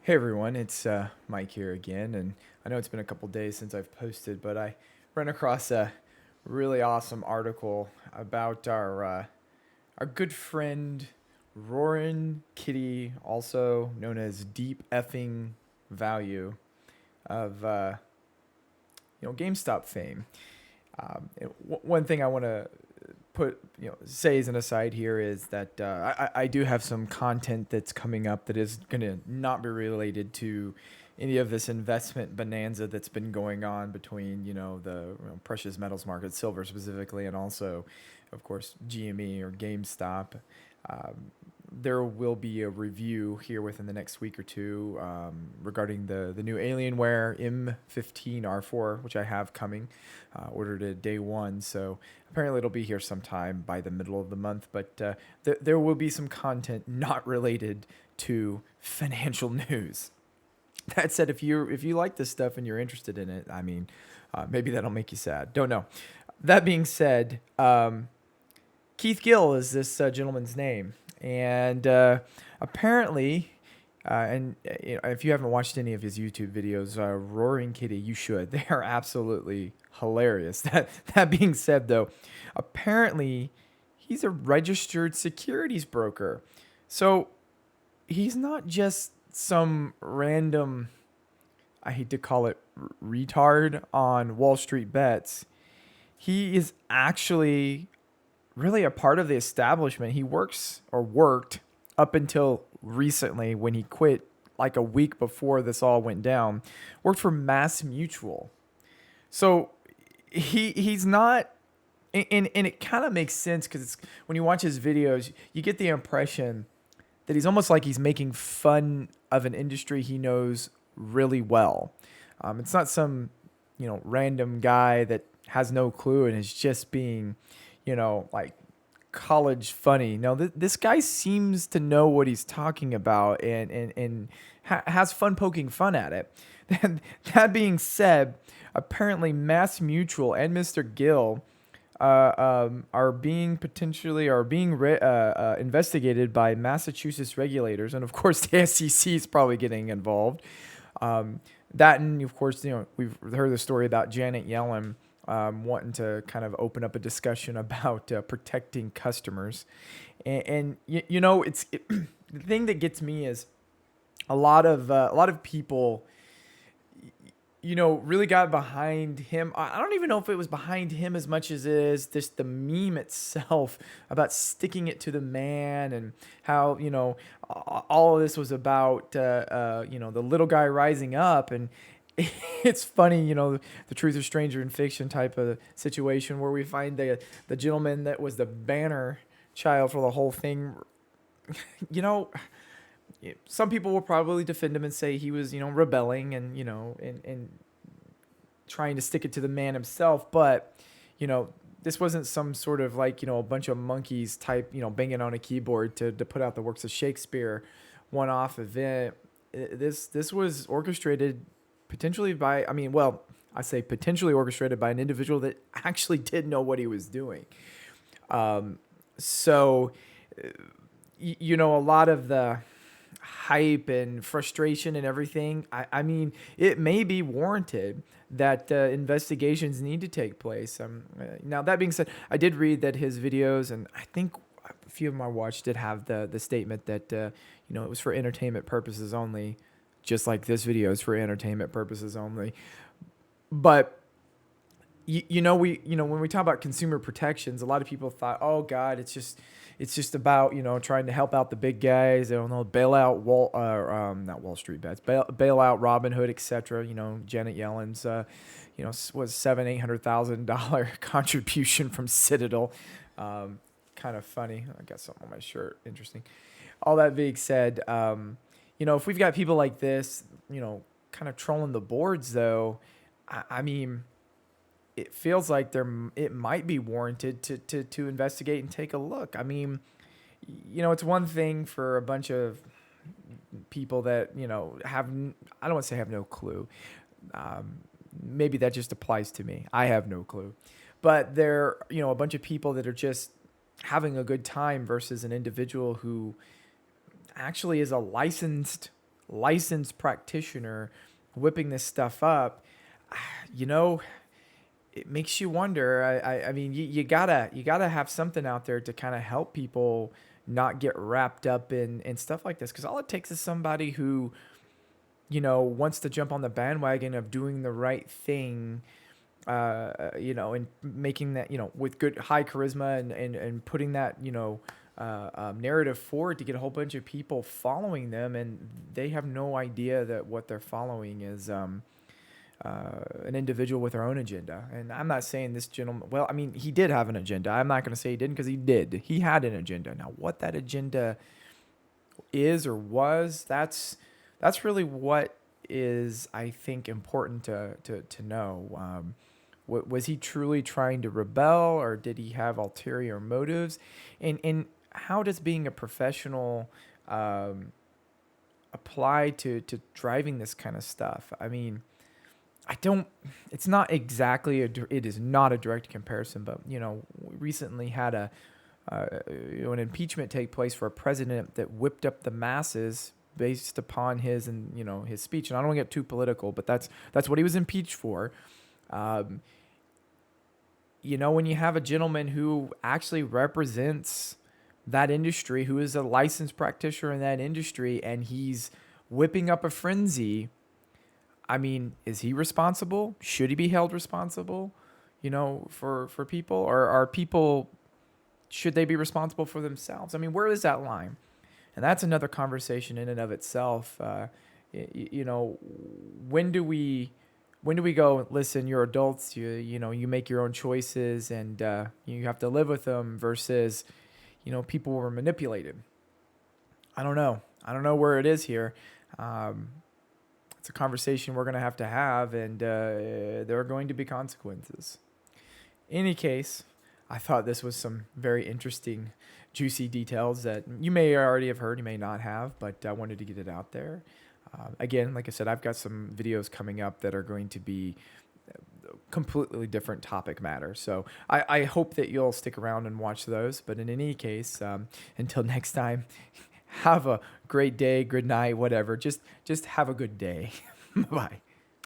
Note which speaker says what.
Speaker 1: Hey everyone, it's Mike here again, and I know it's been a couple days since I've posted, but I ran across a really awesome article about our good friend Roaring Kitty, also known as Deep Effing Value of GameStop fame. One thing I want to say as an aside here is that I do have some content that's coming up that is going to not be related to any of this investment bonanza that's been going on between the precious metals market, silver specifically, and also, of course, GME or GameStop. Um, there will be a review here within the next week or two regarding the new Alienware M15R4, which I have coming, ordered it day one. So apparently it'll be here sometime by the middle of the month. But there will be some content not related to financial news. That said, if you like this stuff and you're interested in it, I mean, maybe that'll make you sad. Don't know. That being said, Keith Gill is this gentleman's name, and apparently, if you haven't watched any of his YouTube videos, Roaring Kitty, you should. They are absolutely hilarious. That being said, though, apparently he's a registered securities broker, so he's not just some random, I hate to call it retard on Wall Street bets. He is actually really a part of the establishment. He works or worked up until recently when he quit like a week before this all went down, worked for Mass Mutual. So he's not, and it kind of makes sense because when you watch his videos, you get the impression that he's almost like he's making fun of an industry he knows really well. It's not some random guy that has no clue and is just being like college funny. No, this guy seems to know what he's talking about and has fun poking fun at it. That being said, apparently Mass Mutual and Mr. Gill are being investigated by Massachusetts regulators, and of course the SEC is probably getting involved. That and of course we've heard the story about Janet Yellen wanting to kind of open up a discussion about protecting customers, and the thing that gets me is a lot of people really got behind him. I don't even know if it was behind him as much as it is just the meme itself about sticking it to the man and how, all of this was about, the little guy rising up. And it's funny, the truth or stranger in fiction type of situation where we find the gentleman that was the banner child for the whole thing. you know, some people will probably defend him and say he was, rebelling and, and trying to stick it to the man himself. But, this wasn't some sort of like, a bunch of monkeys type, banging on a keyboard to put out the works of Shakespeare one-off event. This was orchestrated potentially by, I say potentially orchestrated by an individual that actually did know what he was doing. So, a lot of the hype and frustration and everything, it may be warranted that investigations need to take place. Now, that being said, I did read that his videos, and I think a few of them I watched did have the statement that, it was for entertainment purposes only, just like this video is for entertainment purposes only. But when we talk about consumer protections, a lot of people thought, oh God, it's just about trying to help out the big guys. I don't know, not Wall Street bets, bail out Robinhood, etc. Janet Yellen's was $700,000-800,000 contribution from Citadel. Kind of funny. I got something on my shirt. Interesting. All that being said, if we've got people like this, kind of trolling the boards, though, I mean, it feels like it might be warranted to investigate and take a look. I mean, it's one thing for a bunch of people that have, I don't want to say have no clue. Maybe that just applies to me. I have no clue, but they're a bunch of people that are just having a good time versus an individual who actually is a licensed licensed practitioner whipping this stuff up, you know, it makes you wonder. I mean, you gotta have something out there to kind of help people not get wrapped up in stuff like this. Because all it takes is somebody who, wants to jump on the bandwagon of doing the right thing, and making that, with good high charisma and putting that, narrative forward to get a whole bunch of people following them, and they have no idea that what they're following is an individual with their own agenda. And I'm not saying this gentleman, well, I mean, he did have an agenda. I'm not going to say he didn't, because he did. He had an agenda. Now, what that agenda is or was, that's really what is, I think, important to know. Was he truly trying to rebel, or did he have ulterior motives? And how does being a professional apply to driving this kind of stuff? I mean, it's not exactly it is not a direct comparison, but we recently had an impeachment take place for a president that whipped up the masses based upon his speech. And I don't want to get too political, but that's what he was impeached for. When you have a gentleman who actually represents that industry, who is a licensed practitioner in that industry, and he's whipping up a frenzy, I mean, is he responsible? Should he be held responsible, for people? Or are people, should they be responsible for themselves? I mean, where is that line? And that's another conversation in and of itself. When do we go, listen, you're adults, you make your own choices, and you have to live with them, versus, people were manipulated. I don't know where it is here. It's a conversation we're going to have, and there are going to be consequences. In any case, I thought this was some very interesting, juicy details that you may already have heard, you may not have, but I wanted to get it out there. Again, like I said, I've got some videos coming up that are going to be completely different topic matter. So I hope that you'll stick around and watch those. But in any case, until next time, have a great day, good night, whatever. Just have a good day. Bye.